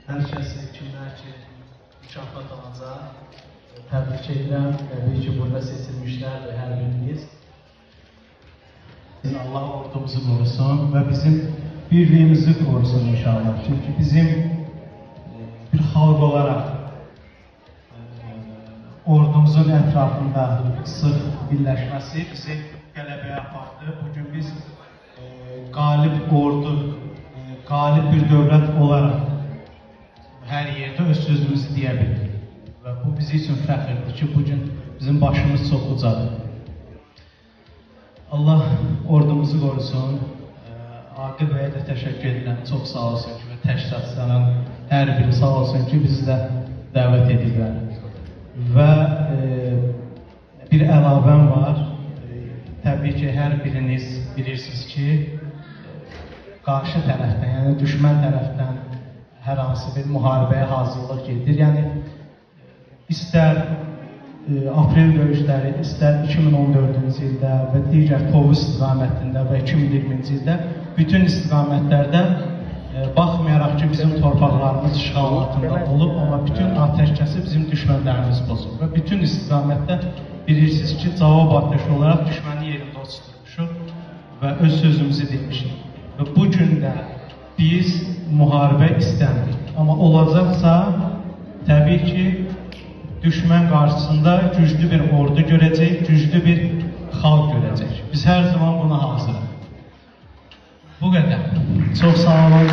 Hər kəsi kimlər ki, mükafat alacaq, təbrik edirəm. Təbii ki, burada seçilmişlərdir hər biriniz. Allah ordumuzu qorusun və bizim birliyimizi qorusun inşallah. Çünki bizim bir xalq olaraq ordumuzun ətrafında sıx birləşməsi bizi qələbəyə apardı. Bugün biz qalib ordu, qalib bir dövlət olaraq hər yerdə öz sözümüzü deyə bildik. Və bu bizim üçün fəxrdir ki, bugün bizim başımız çox ucadır. Allah ordumuzu qorusun. Aqil bəyə də təşəkkür edirəm. Çox sağ olsun ki, və təşkilatçıların hər biri sağ olsun ki, bizi də dəvət edirlər. Və bir əlavəm var. Təbii ki, hər biriniz bilirsiniz ki, qarşı tərəfdən, yəni düşmən tərəfdən hər hansı bir müharibəyə hazırlıq gedir. Yəni, istər aprel döyüşləri, istər 2014-cü ildə və digər Tovuz istiqamətində və 2020-ci ildə bütün istiqamətlərdə baxmayaraq ki, bizim torpaqlarımız işğal altında olub, amma bütün atəşkəsi bizim düşmənlərimiz pozub. Və bütün istiqamətdə bilirsiniz ki, cavab atəşi olaraq düşməni yerində oturmuşuq və öz sözümüzü demişik. Və bu gün də biz müharibə istəmirik. Amma olacaqsa, təbii ki, düşmən qarşısında güclü bir ordu görəcək, güclü bir xalq görəcək. Biz hər zaman buna hazırıq. Bu qədər. Çox sağ olun.